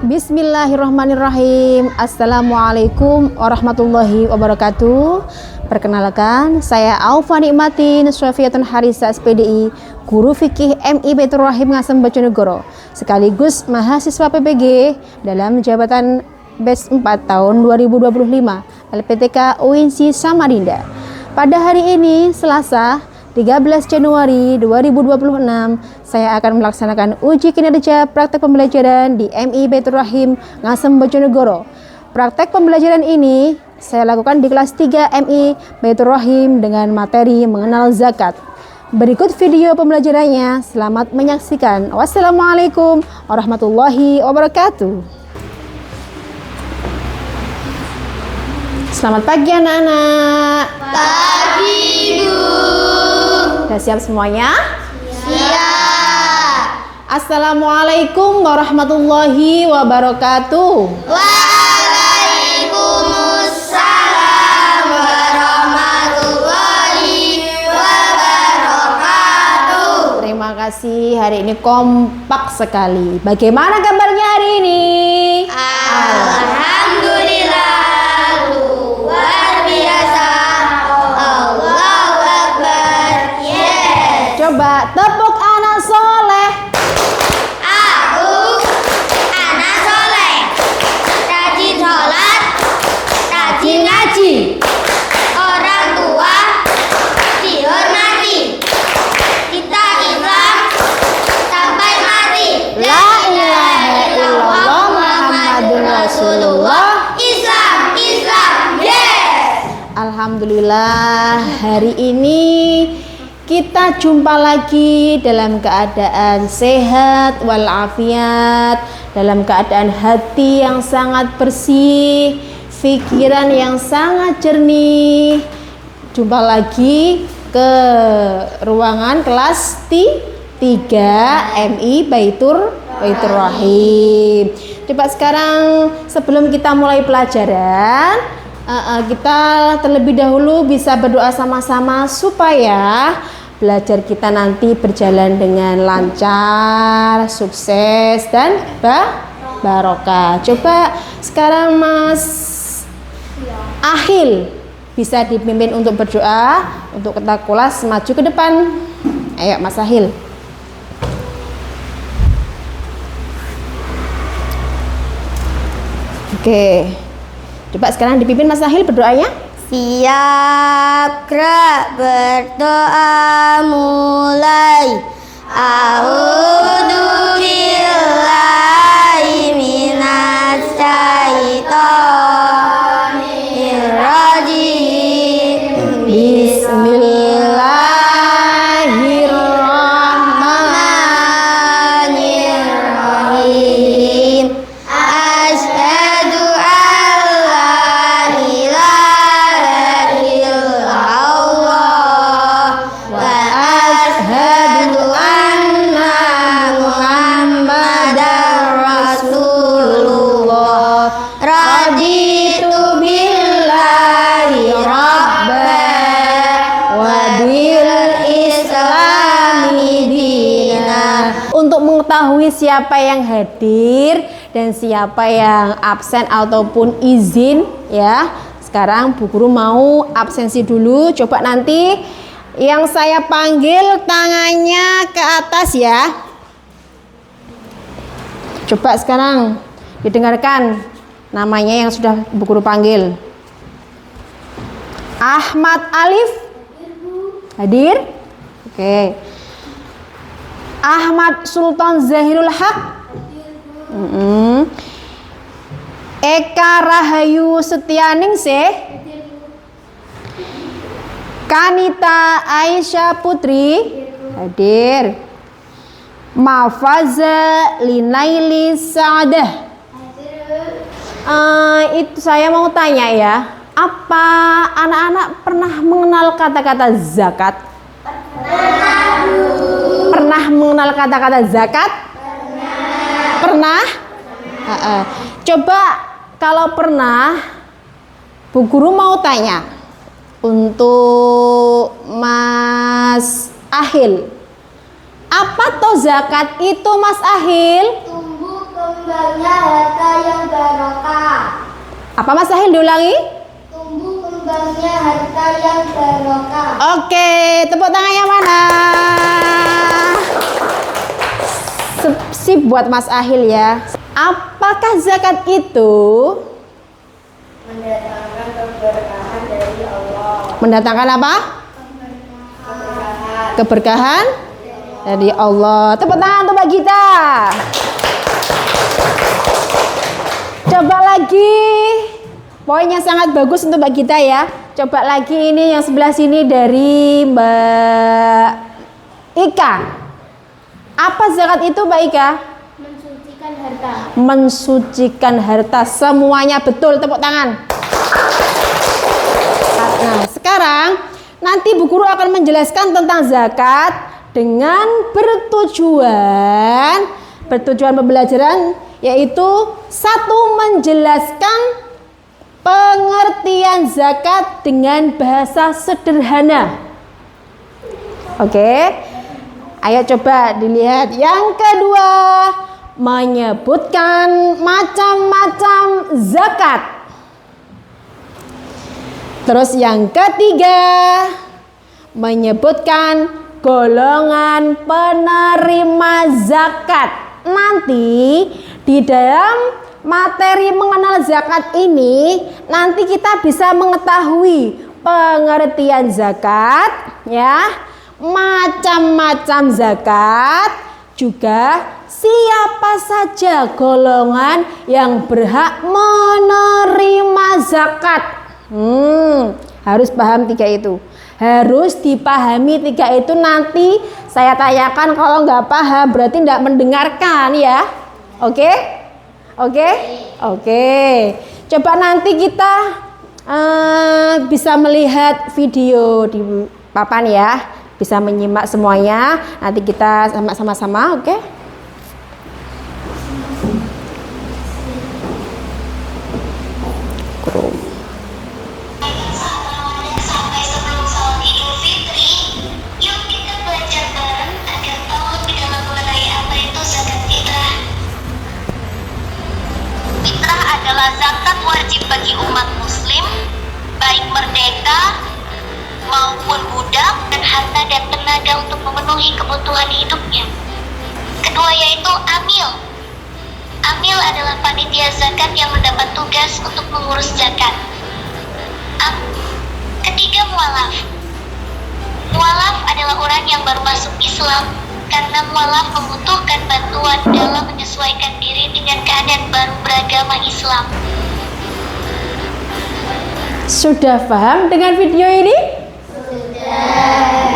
Bismillahirrahmanirrahim. Assalamualaikum warahmatullahi wabarakatuh. Perkenalkan, saya Aufa Nikmatin Syafiatun Harisa SPDI, Guru Fikih MI Baitur Rahim Ngasem Bojonegoro, sekaligus mahasiswa PPG dalam jabatan BES 4 tahun 2025 LPTK UINSI Samarinda. Pada hari ini, Selasa 13 Januari 2026, saya akan melaksanakan uji kinerja praktek pembelajaran di MI Baitur Rahim Ngasem Bojonegoro. Praktek pembelajaran ini saya lakukan di kelas 3 MI Baitur Rahim dengan materi mengenal zakat. Berikut video pembelajarannya, selamat menyaksikan. Wassalamualaikum warahmatullahi wabarakatuh. Selamat pagi anak-anak. Pagi, Bu. Sudah siap semuanya? Siap. Assalamualaikum warahmatullahi wabarakatuh. Waalaikumsalam warahmatullahi wabarakatuh. Terima kasih, hari ini kompak sekali. Bagaimana kabarnya hari ini? Alhamdulillah, luar biasa. Allahu Akbar. Yes. Coba tepuk anak soleh. Aku anak soleh, rajin sholat, rajin ngaji, orang tua dihormati, kita Islam sampai mati. La ilaha illallah Muhammadun Rasulullah. Islam, Islam, yes. Alhamdulillah, hari ini kita jumpa lagi dalam keadaan sehat walafiat, dalam keadaan hati yang sangat bersih, pikiran yang sangat jernih. Jumpa lagi ke ruangan kelas 3 MI Baitur Rahim. Coba sekarang sebelum kita mulai pelajaran, kita terlebih dahulu bisa berdoa sama-sama supaya belajar kita nanti berjalan dengan lancar, sukses, dan barokah. Coba sekarang Mas Ahil bisa dipimpin untuk berdoa untuk kita kelas maju ke depan. Ayo Mas Ahil. Oke. Coba sekarang dipimpin Mas Ahil berdoanya. Siap, gerak, berdoa mulai. A'udzu billahi minas syaitonir rajim. Bismillahirrahmanirrahim. Asyhadu an la ilaha illallah wa asyhadu anna Muhammadar Rasulullah. Raditu billahi rabban wa bil islami dina. Untuk mengetahui siapa yang hadir dan siapa yang absen ataupun izin ya. Sekarang Bu Guru mau absensi dulu. Coba nanti yang saya panggil tangannya ke atas ya. Coba sekarang didengarkan namanya yang sudah Bu Guru panggil. Ahmad Alif hadir? Oke. Ahmad Sultan Zahirul Haq. Eka Rahayu Setianingsih. Kanita Aisyah Putri hadir. Mafaza Linaili Sa'adah. Itu saya mau tanya ya, apa anak-anak pernah mengenal kata-kata zakat? Pernah mengenal kata-kata zakat? Pernah? Coba kalau pernah, Bu Guru mau tanya untuk Mas Ahil. Apa toh zakat itu Mas Ahil? Tumbuh kembangnya harta yang barokah. Apa Mas Sahil diulangi? Tumbuh kembangnya harta yang barokah. Oke, tepuk tangannya mana? Sip buat Mas Ahil ya. Apakah zakat itu Mendatangkan keberkahan dari Allah. mendatangkan apa? Keberkahan dari Allah. Tepuk tangan untuk Mbak Gita. Coba lagi. Poinnya sangat bagus untuk Mbak Gita ya. Coba lagi ini yang sebelah sini dari Mbak Ika. Apa zakat itu Mbak Ika? Mensucikan harta. Mensucikan harta. Semuanya betul, tepuk tangan. Nah, sekarang nanti Bu Guru akan menjelaskan tentang zakat dengan bertujuan pembelajaran, yaitu satu, menjelaskan pengertian zakat dengan bahasa sederhana. Oke, ayo coba dilihat. Yang kedua, menyebutkan macam-macam zakat. Terus yang ketiga, menyebutkan golongan penerima zakat. Nanti di dalam materi mengenal zakat ini, nanti kita bisa mengetahui pengertian zakat ya, macam-macam zakat, juga siapa saja golongan yang berhak menerima zakat. Harus paham tiga itu. Harus dipahami tiga itu. Nanti saya tanyakan, kalau nggak paham berarti nggak mendengarkan ya. Oke? Oke? Oke. Coba nanti kita bisa melihat video di papan ya. Bisa menyimak semuanya. Nanti kita sama-sama, oke? Zakat wajib bagi umat muslim, baik merdeka maupun budak, dan harta dan tenaga untuk memenuhi kebutuhan hidupnya. Kedua yaitu amil. Amil adalah panitia zakat yang mendapat tugas untuk mengurus zakat. Ketiga, mualaf. Mualaf adalah orang yang baru masuk Islam, karena mualaf membutuhkan bantuan dalam menyesuaikan diri dengan keadaan baru beragama Islam. Sudah paham dengan video ini?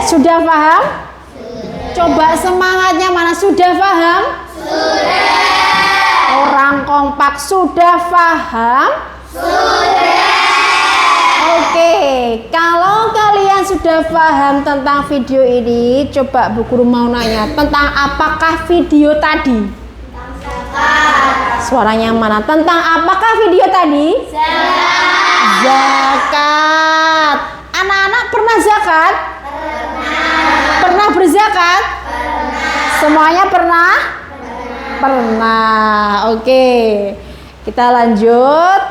Sudah paham? Coba semangatnya mana, sudah paham? Orang kompak, sudah paham? Oke, kalau kalian sudah paham tentang video ini, coba Bu Guru mau nanya, tentang apakah video tadi? Suaranya mana? Tentang apakah video tadi? Zakat. Anak-anak pernah zakat? Pernah berzakat? Semuanya pernah? Pernah. Oke. Kita lanjut.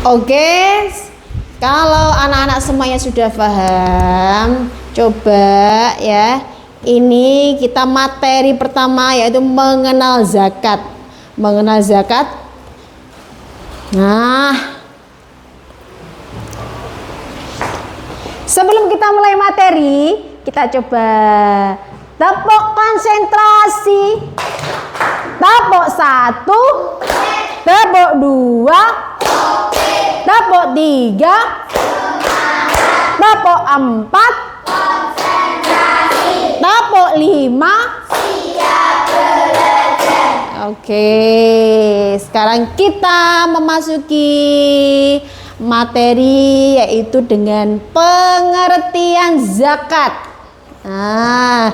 Oke. Kalau anak-anak semuanya sudah paham, coba ya. Ini kita materi pertama, yaitu mengenal zakat. Mengenal zakat. Nah, sebelum kita mulai materi, kita coba tepuk konsentrasi. Tepuk 1, tepuk 2, tepuk 3, tepuk 4, tepuk 5. Oke, sekarang kita memasuki materi, yaitu dengan pengertian zakat. Nah,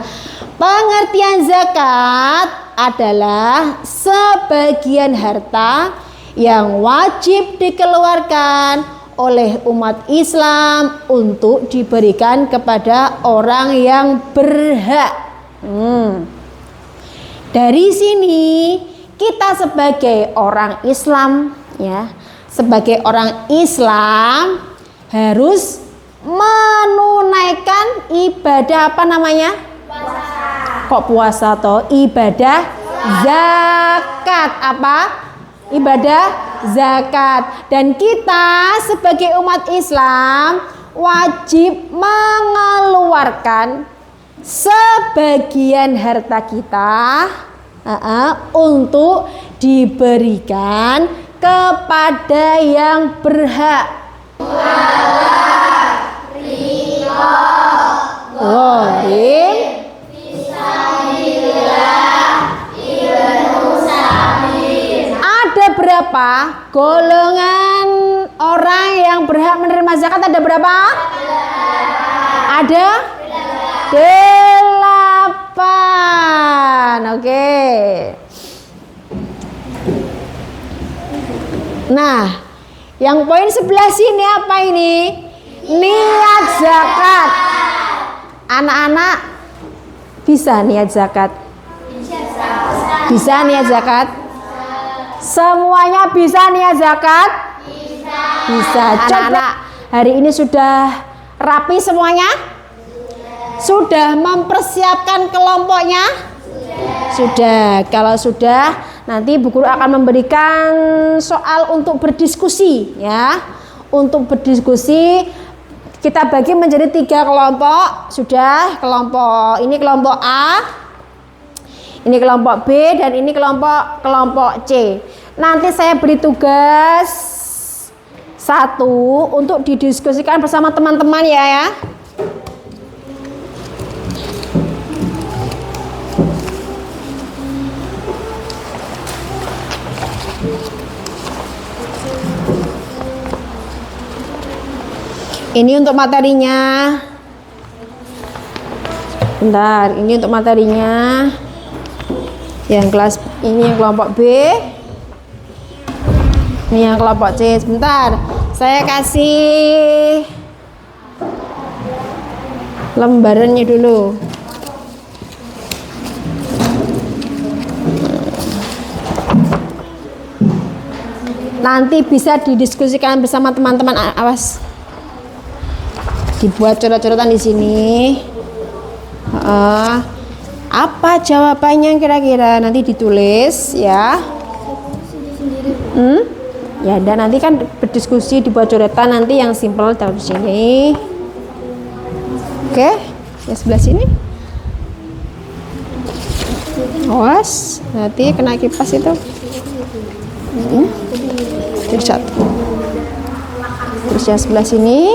pengertian zakat adalah sebagian harta yang wajib dikeluarkan oleh umat Islam untuk diberikan kepada orang yang berhak. Dari sini kita sebagai orang Islam ya, sebagai orang Islam harus menunaikan ibadah apa namanya? Puasa. Kok puasa toh? Ibadah zakat. Apa? Ibadah zakat. Dan kita sebagai umat Islam wajib mengeluarkan sebagian harta kita untuk diberikan kepada yang berhak. Ada berapa golongan orang yang berhak menerima zakat? Ada berapa? Ada 8. Oke. Nah, yang poin sebelah sini apa ini? Niat zakat. Anak-anak bisa niat zakat? Bisa niat zakat? Semuanya bisa niat zakat? Bisa. Anak-anak hari ini sudah rapi semuanya? Sudah mempersiapkan kelompoknya? Sudah. Kalau sudah, nanti Bu Guru akan memberikan soal untuk berdiskusi ya. Untuk berdiskusi kita bagi menjadi 3 kelompok. Sudah, kelompok ini kelompok A, ini kelompok B, dan ini kelompok C. Nanti saya beri tugas 1 untuk didiskusikan bersama teman-teman ya. Ini untuk materinya. Bentar, ini untuk materinya. Yang kelas ini yang kelompok B. Ini yang kelompok C. Sebentar, saya kasih lembarannya dulu. Nanti bisa didiskusikan bersama teman-teman. Awas. Dibuat coret-coretan di sini. Apa jawabannya kira-kira? Nanti ditulis ya. Ya, dan nanti kan berdiskusi, dibuat coretan, nanti yang simple taruh di sini. Oke, yang sebelah sini. Awas, nanti kena kipas itu. Jadi 1. Terus yang sebelah sini.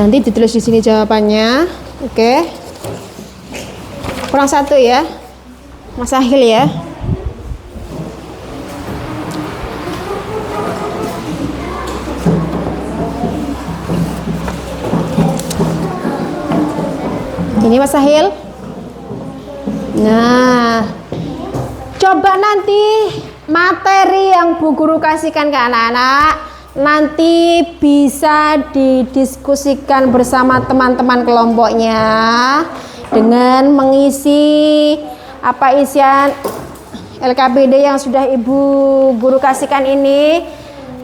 Nanti ditulis di sini jawabannya. Oke. Kurang 1 ya. Mas Ahil ya. Ini Mas Ahil. Nah, coba nanti materi yang Bu Guru kasihkan ke anak-anak nanti bisa didiskusikan bersama teman-teman kelompoknya dengan mengisi apa isian LKPD yang sudah Ibu Guru kasihkan ini.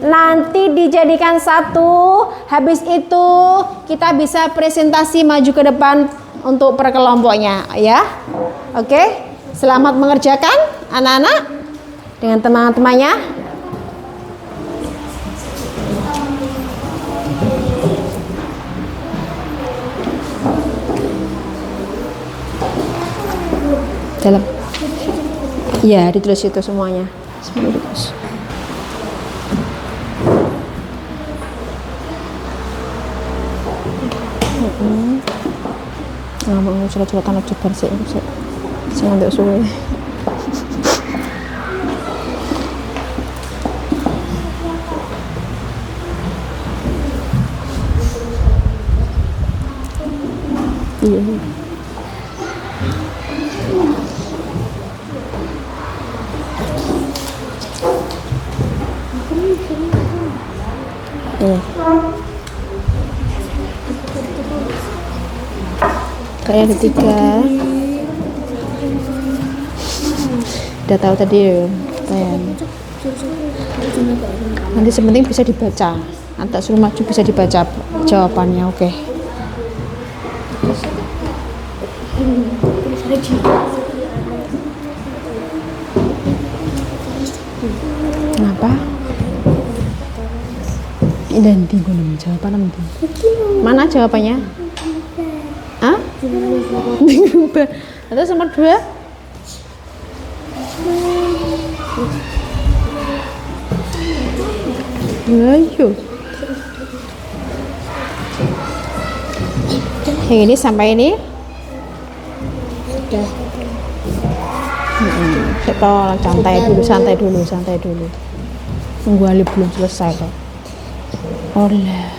Nanti dijadikan 1, habis itu kita bisa presentasi maju ke depan untuk per kelompoknya ya. Oke, selamat mengerjakan anak-anak dengan teman-temannya. Dalam ya ditulis itu semuanya. Semuanya ditulis. Mau curhat-curhatan aja bar sik sing ndek suwe. Iya. Kayak ada 3. sudah tahu tadi ya. Nanti sepenting bisa dibaca. Nanti suruh maju bisa dibaca jawabannya. Oke. Kenapa? Dan tinggal jawaban nanti. Mana jawabannya? Ah? Atau nomor 2? Ayo. Yang ini sampai ini? Sudah. Santai dulu. Tunggu Ali belum selesai kok. Oleh.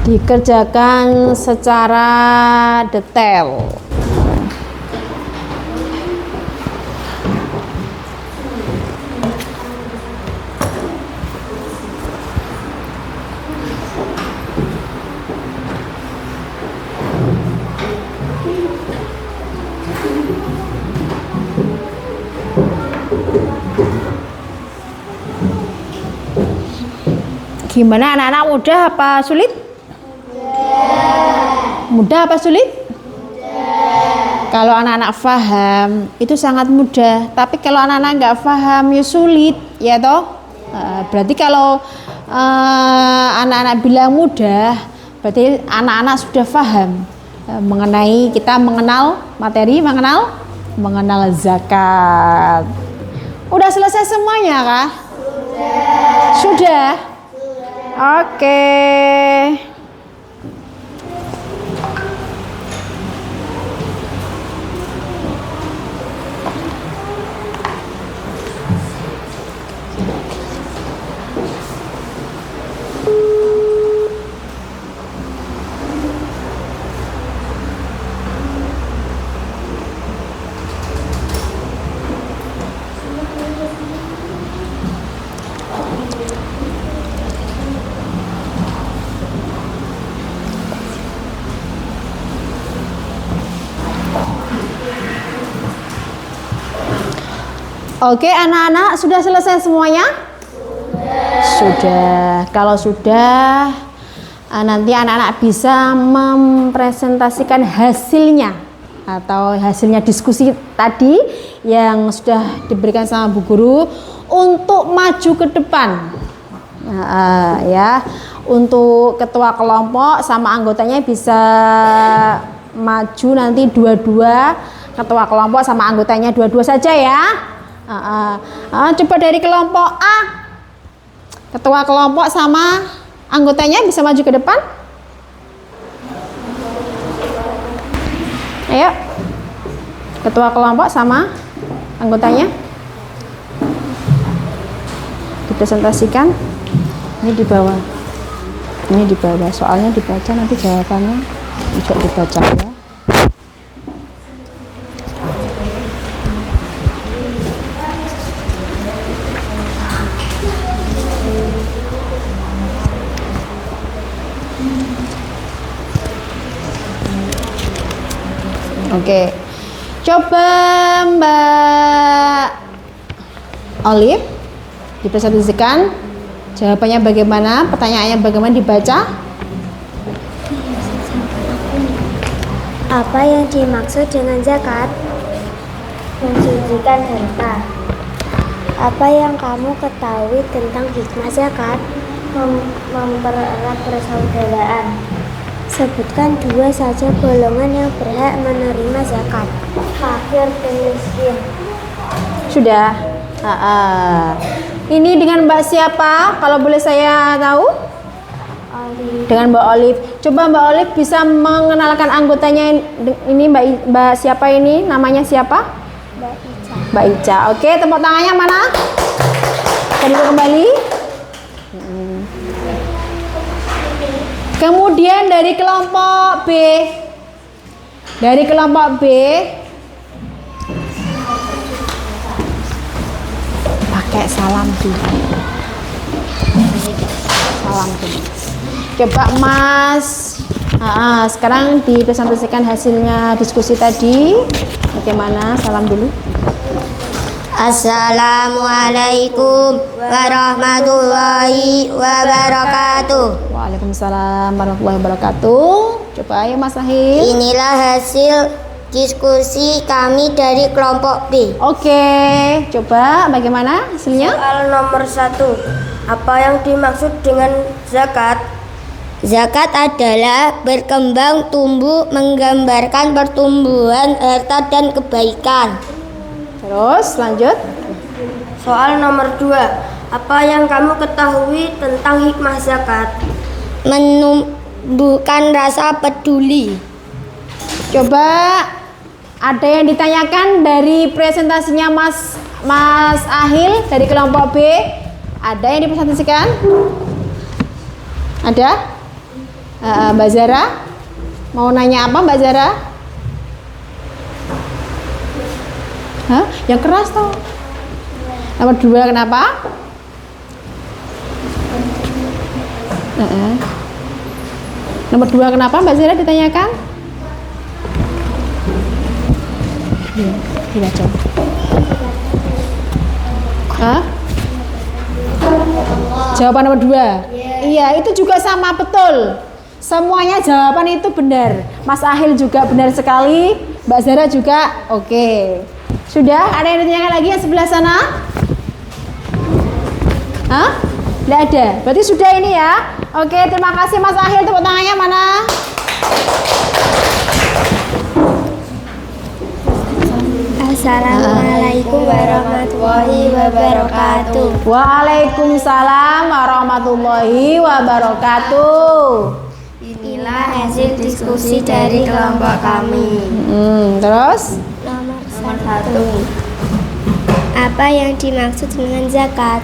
Dikerjakan secara detail. Gimana anak-anak, mudah apa sulit? Mudah apa sulit? Kalau anak-anak paham itu sangat mudah, tapi kalau anak-anak nggak paham ya sulit, ya toh. Berarti kalau anak-anak bilang mudah, berarti anak-anak sudah paham mengenai kita mengenal materi, mengenal zakat. Udah selesai semuanya kah? Sudah. Oke. Oke, anak-anak sudah selesai semuanya? Sudah. Kalau sudah, nanti anak-anak bisa mempresentasikan hasilnya atau hasilnya diskusi tadi yang sudah diberikan sama Bu Guru untuk maju ke depan. Ya, untuk ketua kelompok sama anggotanya bisa maju nanti dua-dua, ketua kelompok sama anggotanya dua-dua saja ya. Coba dari kelompok A, ketua kelompok sama anggotanya bisa maju ke depan. Ayo, ketua kelompok sama anggotanya dipresentasikan. Ini di bawah, soalnya dibaca, nanti jawabannya juga dibaca ya. Oke, coba Mbak Olive dipresentasikan jawabannya bagaimana, pertanyaannya bagaimana dibaca. Apa yang dimaksud dengan zakat? Mensucikan harta. Apa yang kamu ketahui tentang hikmah zakat? Mempererat persaudaraan. Sebutkan 2 saja golongan yang berhak menerima zakat. Fakir dan miskin. Sudah. Ini dengan Mbak siapa? Kalau boleh saya tahu? Olive. Dengan Mbak Olive. Coba Mbak Olive bisa mengenalkan anggotanya ini Mbak siapa ini? Namanya siapa? Mbak Ica. Mbak Ica. Oke, tepuk tangannya mana? Kita kembali. Kemudian dari kelompok B. Dari kelompok B pakai salam dulu. Salam dulu. Coba Mas Sekarang dipresentasikan hasilnya diskusi tadi. Bagaimana? Salam dulu. Assalamualaikum warahmatullahi wabarakatuh. Waalaikumsalam warahmatullahi wabarakatuh. Coba ayo Mas Ahil. Inilah hasil diskusi kami dari kelompok B. Oke, coba bagaimana hasilnya? Soal nomor 1. Apa yang dimaksud dengan zakat? Zakat adalah berkembang tumbuh, menggambarkan pertumbuhan harta dan kebaikan. Terus lanjut. Soal nomor 2. Apa yang kamu ketahui tentang hikmah zakat? Menumbuhkan rasa peduli. Coba ada yang ditanyakan dari presentasinya Mas Ahil dari kelompok B? Ada yang dipresentasikan? Ada? Mbak Zara? Mau nanya apa Mbak Zara? Hah? Yang keras toh. Nomor 2 kenapa? Nomor 2 kenapa Mbak Zara ditanyakan? Iya, coba. Hah? Jawaban nomor 2. Iya, itu juga sama, betul. Semuanya jawaban itu benar. Mas Ahil juga benar sekali. Mbak Zara juga oke. Sudah, ada yang ditanyakan lagi yang sebelah sana? Hah? Tidak ada. Berarti sudah ini ya. Oke, terima kasih Mas Ahil. Tepuk tangannya mana? Assalamualaikum warahmatullahi wabarakatuh. Waalaikumsalam warahmatullahi wabarakatuh. Inilah hasil diskusi dari kelompok kami. Terus? Nomor 1. Apa yang dimaksud dengan zakat?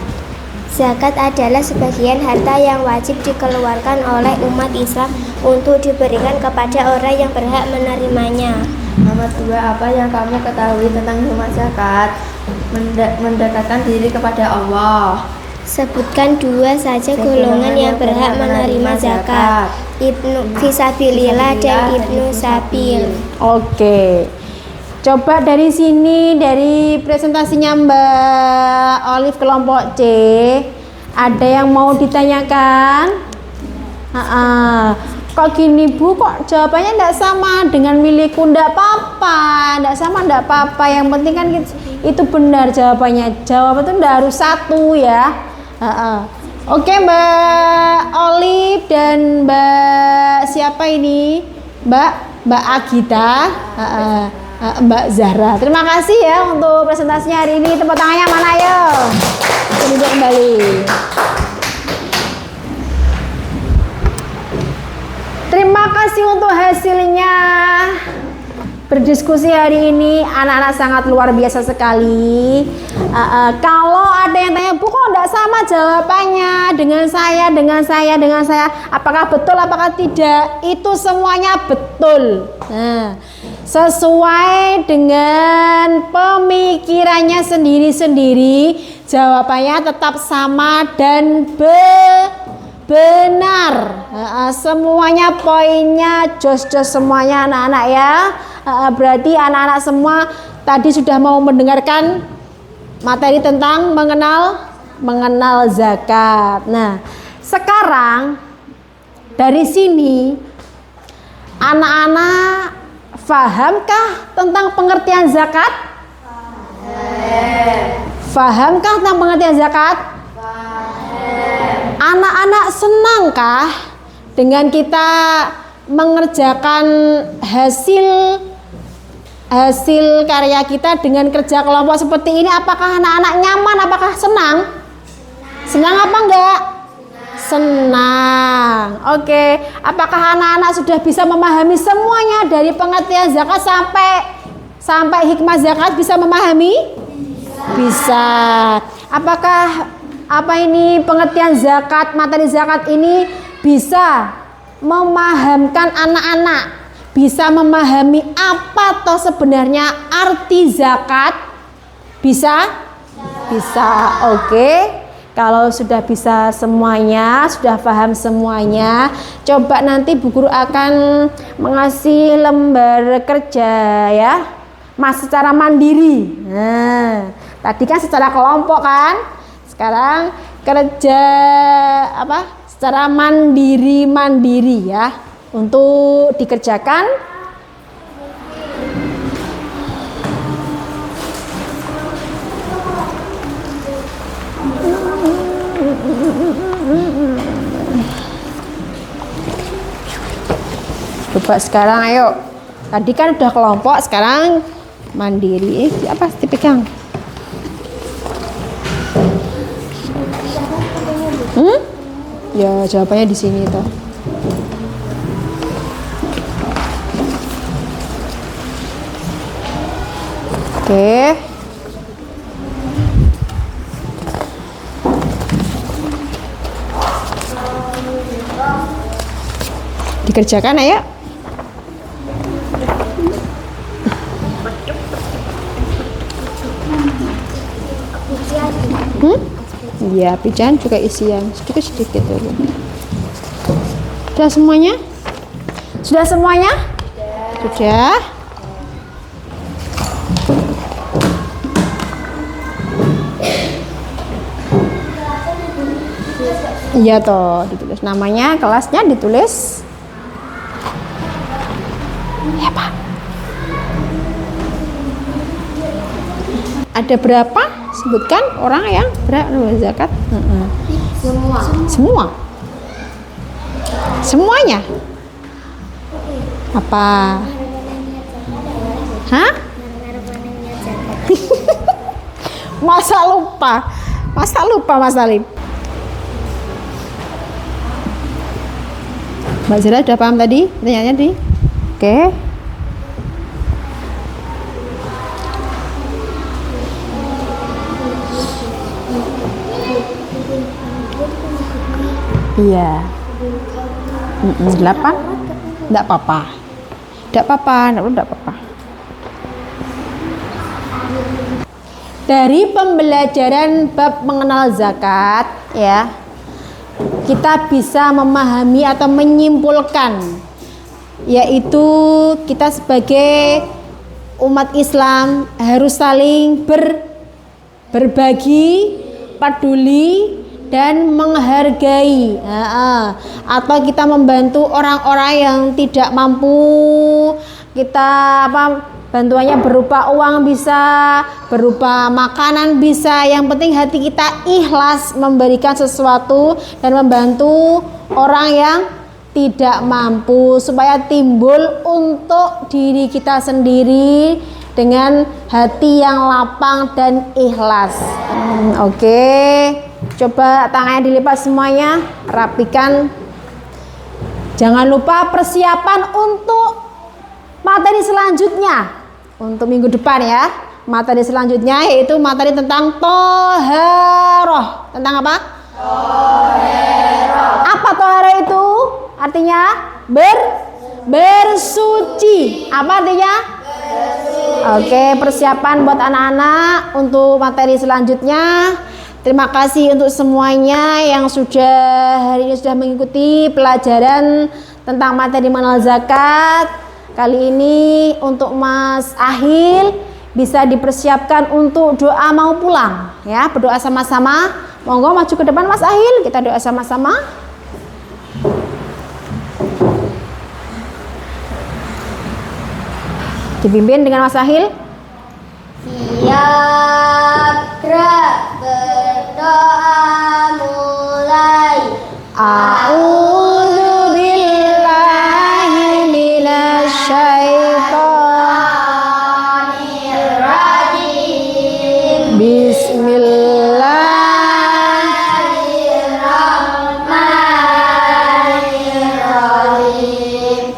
Zakat adalah sebagian harta yang wajib dikeluarkan oleh umat Islam untuk diberikan kepada orang yang berhak menerimanya. Nomor 2. Apa yang kamu ketahui tentang hikmah zakat? Mendekatkan diri kepada Allah. Sebutkan 2 saja golongan yang berhak menerima zakat. Ibnu Fisabilillah dan Ibnu Sabil. Oke. Coba dari sini, dari presentasinya Mbak Olive kelompok C, ada yang mau ditanyakan? Kok gini Bu, kok jawabannya enggak sama dengan milikku? Enggak apa-apa, enggak sama enggak apa-apa. Yang penting kan itu benar jawabannya. Jawaban itu enggak harus satu ya. Oke Mbak Olive dan Mbak siapa ini? Mbak Agita, Mbak Zahra. Terima kasih ya untuk presentasinya hari ini. Tepuk tangannya mana ayo? Duduk kembali. Terima kasih untuk hasilnya. Berdiskusi hari ini anak-anak sangat luar biasa sekali. Kalau ada yang tanya, Bu kok enggak sama jawabannya dengan saya, apakah betul apakah tidak? Itu semuanya betul. Nah, sesuai dengan pemikirannya sendiri-sendiri, jawabannya tetap sama dan benar. Semuanya poinnya jos-jos semuanya anak-anak ya. Berarti anak-anak semua tadi sudah mau mendengarkan materi tentang mengenal zakat. Nah, sekarang dari sini anak-anak fahamkah tentang pengertian zakat? Fahamkah tentang pengertian zakat? Anak-anak senangkah dengan kita mengerjakan hasil karya kita dengan kerja kelompok seperti ini? Apakah anak-anak nyaman? Apakah senang? Senang apa enggak? Senang. Oke. Apakah anak-anak sudah bisa memahami semuanya dari pengertian zakat sampai hikmah zakat bisa memahami? Bisa. Apakah pengertian zakat, materi zakat ini bisa memahamkan anak-anak, bisa memahami apa toh sebenarnya arti zakat? Bisa? Bisa. Oke. Kalau sudah bisa semuanya, sudah paham semuanya, coba nanti Bu Guru akan mengasih lembar kerja ya, Mas, secara mandiri. Nah, tadi kan secara kelompok kan, sekarang kerja apa? Secara mandiri ya, untuk dikerjakan. Coba sekarang ayo. Tadi kan udah kelompok, sekarang mandiri. Apa dipegang? Ya jawabannya di sini toh. Oke. Dikerjakan ayo. Iya, pijakan juga isian sedikit-sedikit dulu. Sudah semuanya? Sudah semuanya? Sudah. Iya toh, ditulis namanya, kelasnya ditulis. Ya Pak. Ada berapa? Sebutkan orang yang berani zakat. Semua. Semuanya. Apa? Hah? Masa lupa Mas Salim. Mbak Zira sudah paham tadi pertanyaannya tadi? Oke. Iya. 8. Enggak apa-apa. Dari pembelajaran bab mengenal zakat ya, kita bisa memahami atau menyimpulkan, yaitu kita sebagai umat Islam harus saling berbagi, peduli, dan menghargai, atau kita membantu orang-orang yang tidak mampu. Kita bantuannya berupa uang bisa, berupa makanan bisa, yang penting hati kita ikhlas memberikan sesuatu dan membantu orang yang tidak mampu, supaya timbul untuk diri kita sendiri dengan hati yang lapang dan ikhlas. Oke. Coba tangannya dilipat semuanya, rapikan. Jangan lupa persiapan untuk materi selanjutnya, untuk minggu depan ya. Materi selanjutnya yaitu materi tentang toharoh. Tentang apa? Toharoh. Apa toharoh itu? Artinya bersuci. Apa artinya? Oke, persiapan buat anak-anak untuk materi selanjutnya. Terima kasih untuk semuanya yang hari ini sudah mengikuti pelajaran tentang materi mengenal zakat. Kali ini untuk Mas Ahil bisa dipersiapkan untuk doa mau pulang ya, berdoa sama-sama. Monggo maju ke depan Mas Ahil, kita doa sama-sama. Dipimpin dengan Mas Ahil. Siap, gerak, berdoa mulai. A'udzu billahi minasyaitonir rajim. Bismillahirrahmanirrahim.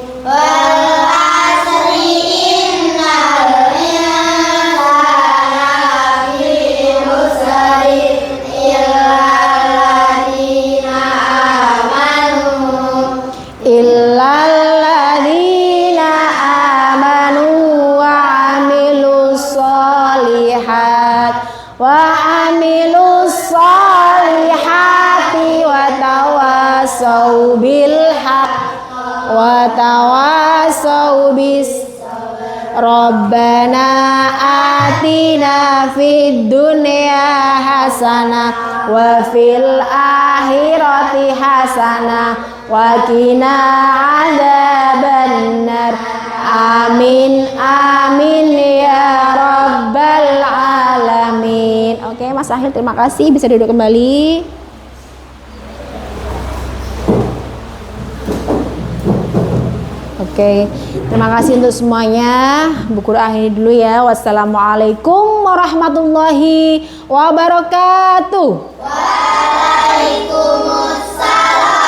Illalladzina amanu wa amilus solihat wa amilus bil haqq wa tawassaw bis Rabbana atina fid dunya hasanah wa fil akhirati hasanah wa qina adzabannar. Amin amin ya rabbal alamin. Oke, Mas Ahil, terima kasih, bisa duduk kembali. Oke, terima kasih untuk semuanya. Bu Guru akhiri dulu ya. Wassalamualaikum warahmatullahi wabarakatuh. Waalaikumsalam.